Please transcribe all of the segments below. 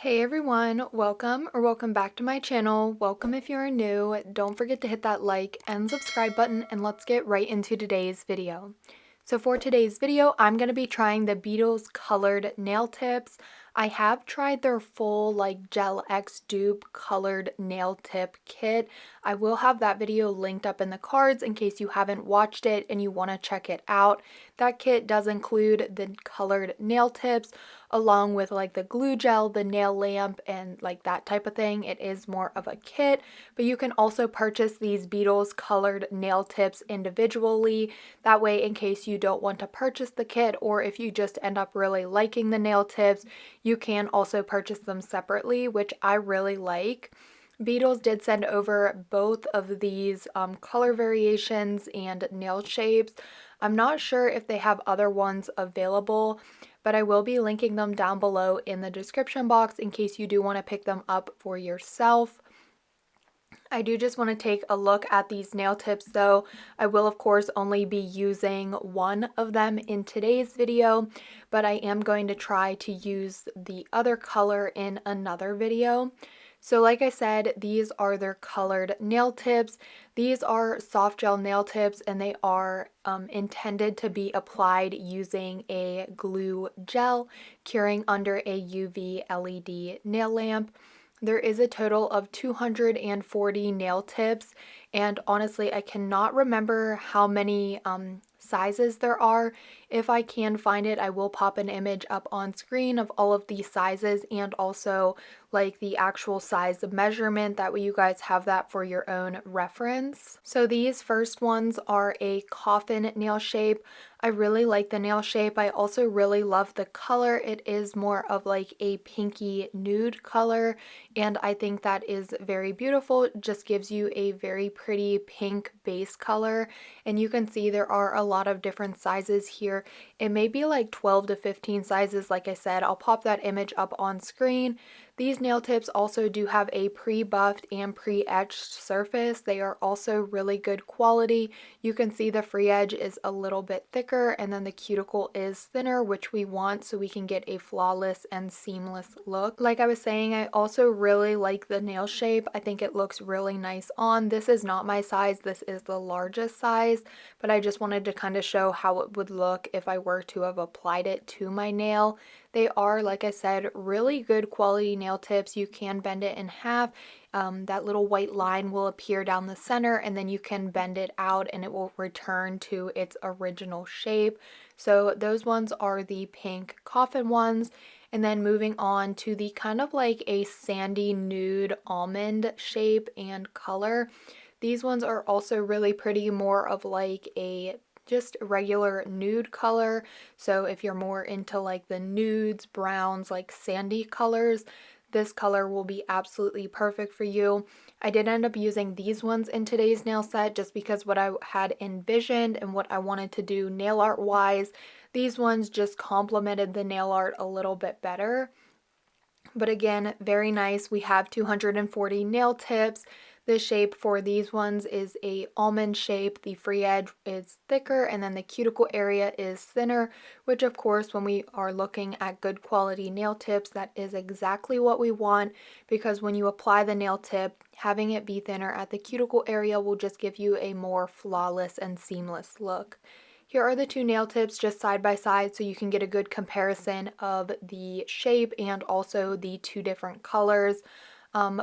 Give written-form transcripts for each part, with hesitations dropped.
Hey everyone, welcome back to my channel. Welcome if you're new. Don't forget to hit that like and subscribe button, and let's get right into today's video. So for today's video, I'm going to be trying the Beetles colored nail tips. I have tried their full Gel X dupe colored nail tip kit. I will have that video linked up in the cards in case you haven't watched it and you want to check it out. That kit does include the colored nail tips along with the glue gel, the nail lamp, and that type of thing. It is more of a kit, but you can also purchase these Beetles colored nail tips individually. That way, in case you don't want to purchase the kit, or if you just end up really liking the nail tips, you can also purchase them separately, which I really like. Beetles did send over both of these color variations and nail shapes. I'm not sure if they have other ones available, but I will be linking them down below in the description box in case you do want to pick them up for yourself. I do just want to take a look at these nail tips though. I will of course only be using one of them in today's video, but I am going to try to use the other color in another video. So like I said, these are their colored nail tips. These are soft gel nail tips, and they are intended to be applied using a glue gel, curing under a UV LED nail lamp. There is a total of 240 nail tips, and honestly, I cannot remember how many sizes there are. If I can find it, I will pop an image up on screen of all of these sizes and also the actual size of measurement. That way you guys have that for your own reference. So these first ones are a coffin nail shape. I really like the nail shape. I also really love the color. It is more of a pinky nude color, and I think that is very beautiful. It just gives you a very pretty pink base color, and you can see there are a lot of different sizes here. It may be 12 to 15 sizes. Like I said, I'll pop that image up on screen. These nail tips also do have a pre-buffed and pre-etched surface. They are also really good quality. You can see the free edge is a little bit thicker, and then the cuticle is thinner, which we want so we can get a flawless and seamless look. Like I was saying, I also really like the nail shape. I think it looks really nice on. This is not my size. This is the largest size, but I just wanted to kind of show how it would look if I were to have applied it to my nail. They are, like I said, really good quality nail tips. You can bend it in half. That little white line will appear down the center, and then you can bend it out and it will return to its original shape. So those ones are the pink coffin ones. And then moving on to the kind of a sandy nude almond shape and color. These ones are also really pretty, more of a just regular nude color. So if you're more into the nudes, browns, sandy colors, this color will be absolutely perfect for you. I did end up using these ones in today's nail set just because what I had envisioned and what I wanted to do nail art wise, these ones just complemented the nail art a little bit better. But again, very nice. We have 240 nail tips. The shape for these ones is a almond shape. The free edge is thicker, and then the cuticle area is thinner, which of course when we are looking at good quality nail tips, that is exactly what we want, because when you apply the nail tip, having it be thinner at the cuticle area will just give you a more flawless and seamless look. Here are the two nail tips just side by side so you can get a good comparison of the shape and also the two different colors.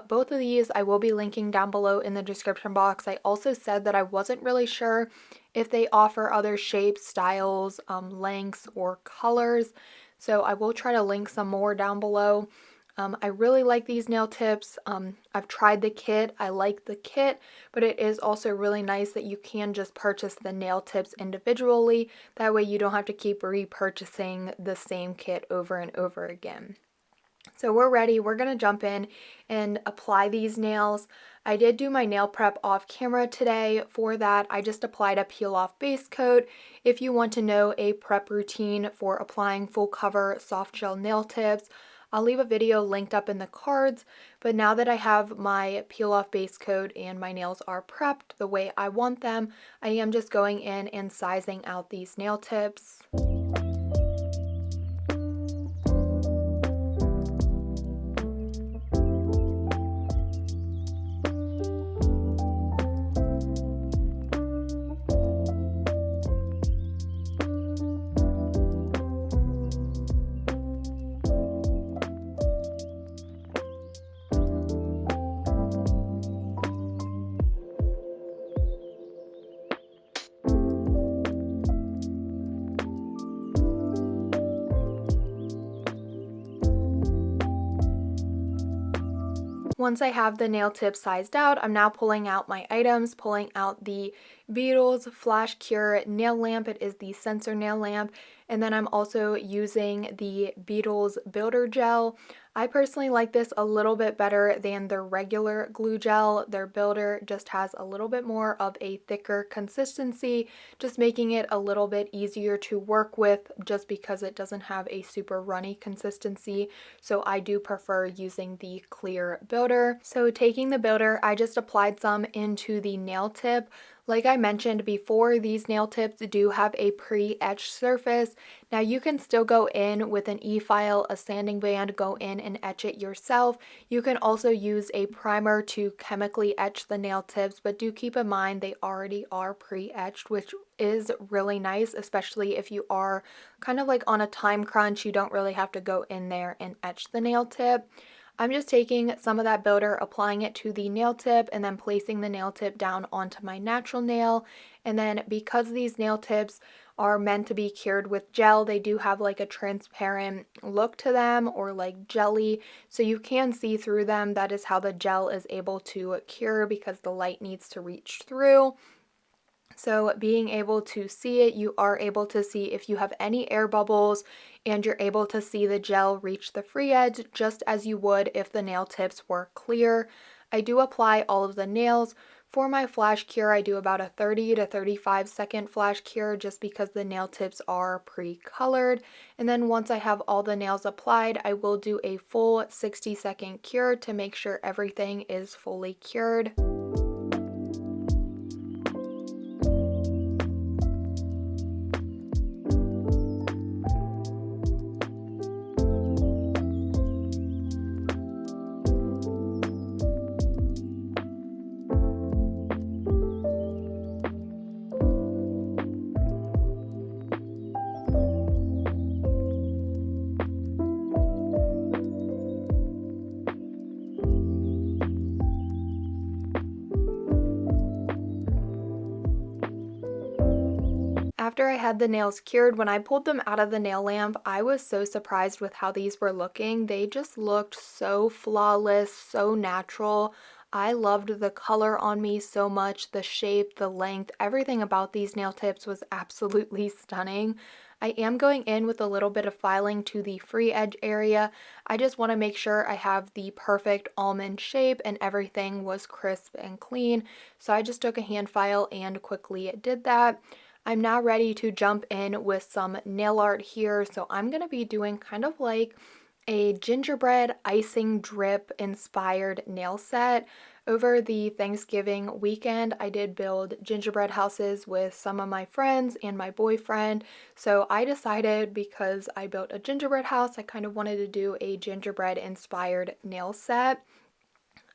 Both of these I will be linking down below in the description box. I also said that I wasn't really sure if they offer other shapes, styles, lengths, or colors. So I will try to link some more down below. I really like these nail tips. I've tried the kit. I like the kit, but it is also really nice that you can just purchase the nail tips individually. That way you don't have to keep repurchasing the same kit over and over again. So we're ready. We're going to jump in and apply these nails. I did do my nail prep off camera today. For that, I just applied a peel off base coat. If you want to know a prep routine for applying full cover soft gel nail tips, I'll leave a video linked up in the cards. But now that I have my peel off base coat and my nails are prepped the way I want them, I am just going in and sizing out these nail tips. Once I have the nail tip sized out, I'm now pulling out my items, pulling out the Beetles Flash Cure nail lamp. It is the sensor nail lamp. And then I'm also using the Beetles Builder Gel. I personally like this a little bit better than their regular glue gel. Their builder just has a little bit more of a thicker consistency, just making it a little bit easier to work with just because it doesn't have a super runny consistency. So I do prefer using the clear builder. So taking the builder, I just applied some into the nail tip. Like I mentioned before, these nail tips do have a pre-etched surface. Now you can still go in with an e-file, a sanding band, go in and etch it yourself. You can also use a primer to chemically etch the nail tips, but do keep in mind they already are pre-etched, which is really nice, especially if you are kind of like on a time crunch. You don't really have to go in there and etch the nail tip. I'm just taking some of that builder, applying it to the nail tip, and then placing the nail tip down onto my natural nail. And then because these nail tips are meant to be cured with gel, they do have like a transparent look to them, or like jelly, so you can see through them. That is how the gel is able to cure, because the light needs to reach through. So being able to see it, you are able to see if you have any air bubbles, and you're able to see the gel reach the free edge just as you would if the nail tips were clear. I do apply all of the nails. For my flash cure, I do about a 30 to 35 second flash cure just because the nail tips are pre-colored. And then once I have all the nails applied, I will do a full 60-second cure to make sure everything is fully cured. After I had the nails cured, when I pulled them out of the nail lamp, I was so surprised with how these were looking. They just looked so flawless, so natural. I loved the color on me so much, the shape, the length, everything about these nail tips was absolutely stunning. I am going in with a little bit of filing to the free edge area. I just want to make sure I have the perfect almond shape and everything was crisp and clean. So I just took a hand file and quickly did that. I'm now ready to jump in with some nail art here. So I'm going to be doing kind of like a gingerbread icing drip inspired nail set. Over the Thanksgiving weekend, I did build gingerbread houses with some of my friends and my boyfriend. So I decided, because I built a gingerbread house, I kind of wanted to do a gingerbread inspired nail set.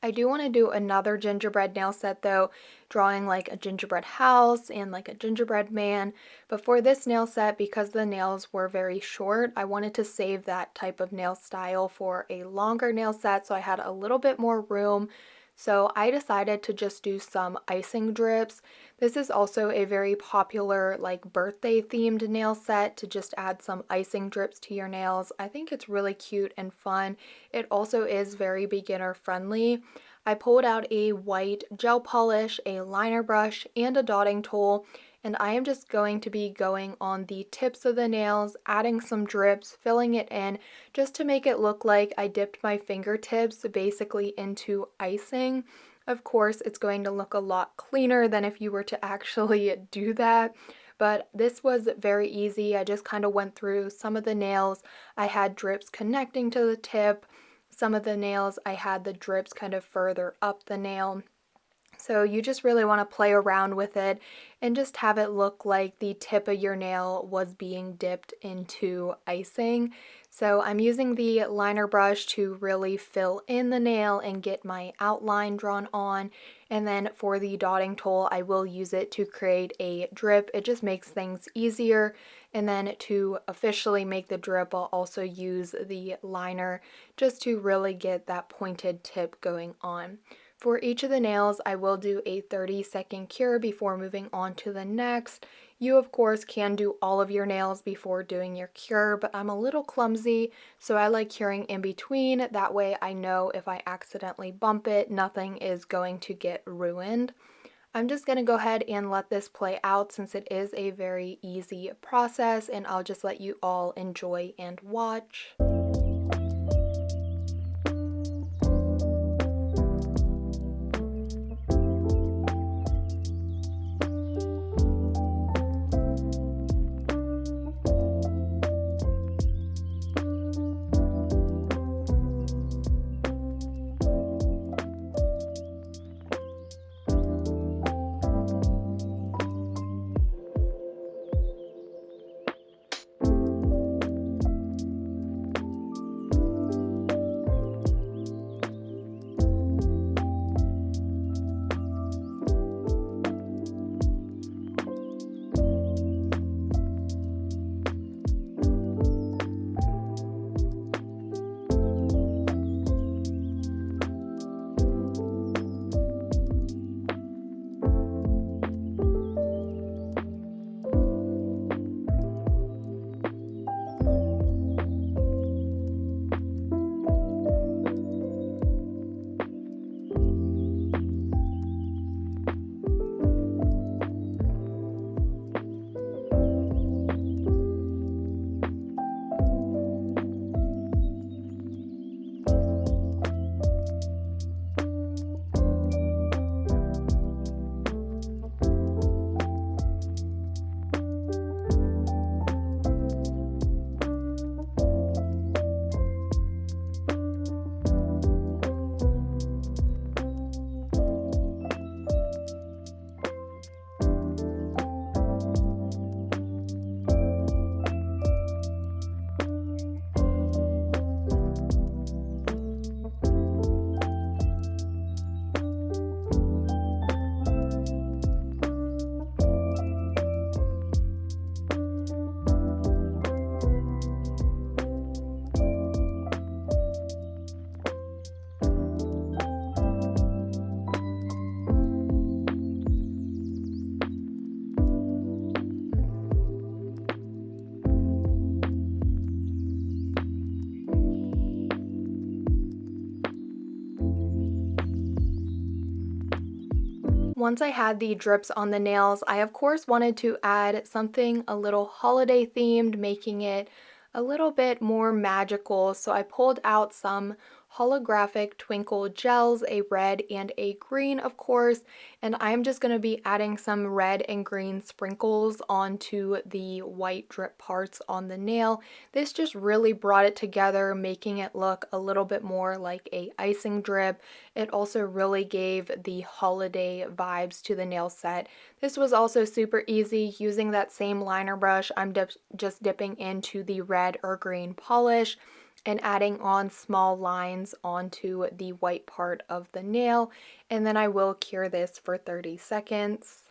I do want to do another gingerbread nail set though, drawing like a gingerbread house and like a gingerbread man. But for this nail set, because the nails were very short, I wanted to save that type of nail style for a longer nail set, so I had a little bit more room. So I decided to just do some icing drips. This is also a very popular like birthday themed nail set, to just add some icing drips to your nails. I think it's really cute and fun. It also is very beginner friendly. I pulled out a white gel polish, a liner brush, and a dotting tool, and I am just going to be going on the tips of the nails, adding some drips, filling it in, just to make it look like I dipped my fingertips basically into icing. Of course, it's going to look a lot cleaner than if you were to actually do that. But this was very easy. I just kind of went through some of the nails. I had drips connecting to the tip. Some of the nails, I had the drips kind of further up the nail. So you just really want to play around with it and just have it look like the tip of your nail was being dipped into icing. So I'm using the liner brush to really fill in the nail and get my outline drawn on. And then for the dotting tool, I will use it to create a drip. It just makes things easier. And then to officially make the drip, I'll also use the liner just to really get that pointed tip going on. For each of the nails, I will do a 30-second cure before moving on to the next. You, of course, can do all of your nails before doing your cure, but I'm a little clumsy, so I like curing in between. That way I know if I accidentally bump it, nothing is going to get ruined. I'm just going to go ahead and let this play out since it is a very easy process, and I'll just let you all enjoy and watch. Once I had the drips on the nails, I of course wanted to add something a little holiday themed, making it a little bit more magical. So I pulled out some holographic twinkle gels, a red and a green of course, and I'm just going to be adding some red and green sprinkles onto the white drip parts on the nail. This just really brought it together, making it look a little bit more like a icing drip. It also really gave the holiday vibes to the nail set. This was also super easy. Using that same liner brush, I'm just dipping into the red or green polish and adding on small lines onto the white part of the nail, and then I will cure this for 30 seconds.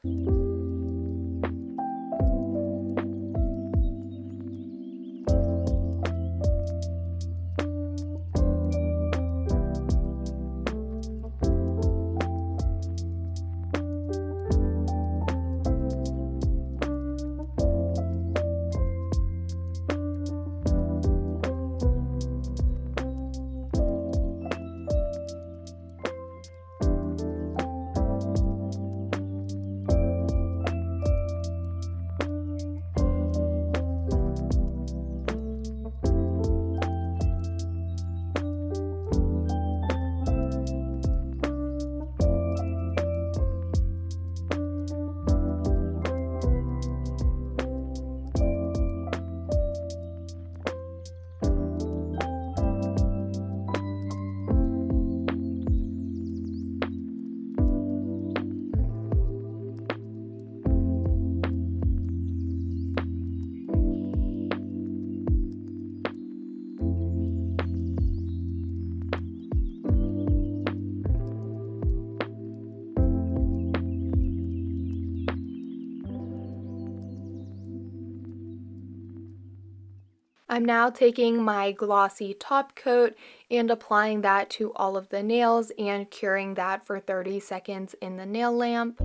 I'm now taking my glossy top coat and applying that to all of the nails and curing that for 30 seconds in the nail lamp.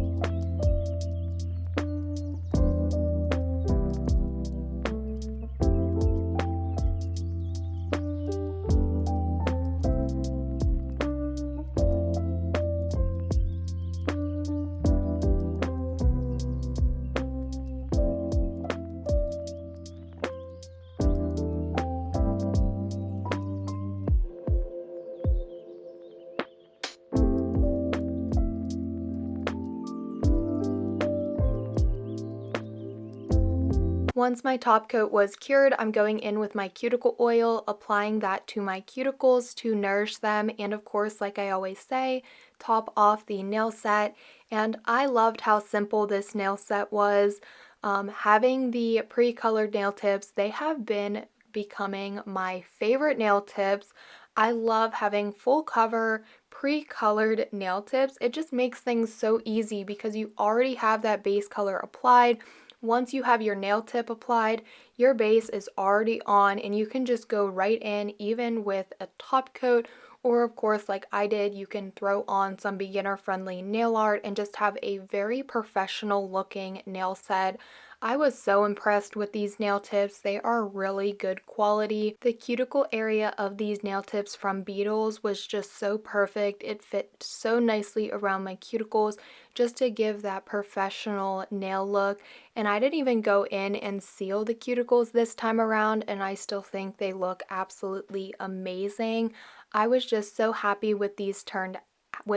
Once my top coat was cured, I'm going in with my cuticle oil, applying that to my cuticles to nourish them, and of course, like I always say, top off the nail set. And I loved how simple this nail set was. Having the pre-colored nail tips, they have been becoming my favorite nail tips. I love having full cover pre-colored nail tips. It just makes things so easy because you already have that base color applied. Once you have your nail tip applied, your base is already on and you can just go right in even with a top coat, or of course like I did, you can throw on some beginner friendly nail art and just have a very professional looking nail set. I was so impressed with these nail tips. They are really good quality. The cuticle area of these nail tips from Beetles was just so perfect. It fit so nicely around my cuticles just to give that professional nail look. And I didn't even go in and seal the cuticles this time around, and I still think they look absolutely amazing. I was just so happy with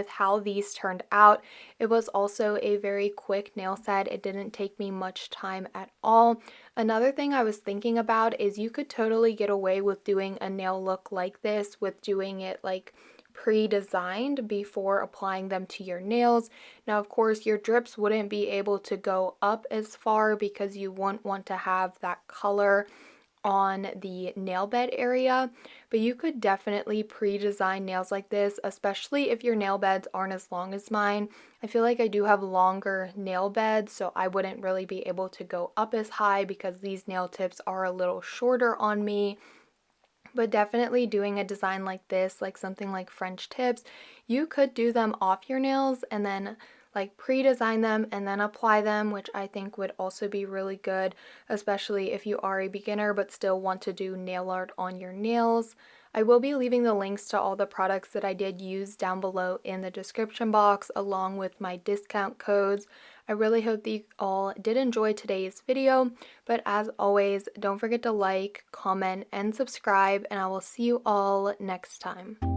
how these turned out. It was also a very quick nail set. It didn't take me much time at all. Another thing I was thinking about is you could totally get away with doing a nail look like this, with doing it like pre-designed before applying them to your nails. Now, of course, your drips wouldn't be able to go up as far because you wouldn't want to have that color on the nail bed area, but you could definitely pre-design nails like this, especially if your nail beds aren't as long as mine. I feel like I do have longer nail beds, so I wouldn't really be able to go up as high because these nail tips are a little shorter on me. But definitely doing a design like this, like something like French tips, you could do them off your nails and then like pre-design them and then apply them, which I think would also be really good, especially if you are a beginner but still want to do nail art on your nails. I will be leaving the links to all the products that I did use down below in the description box, along with my discount codes. I really hope that you all did enjoy today's video, but as always, don't forget to like, comment, and subscribe, and I will see you all next time.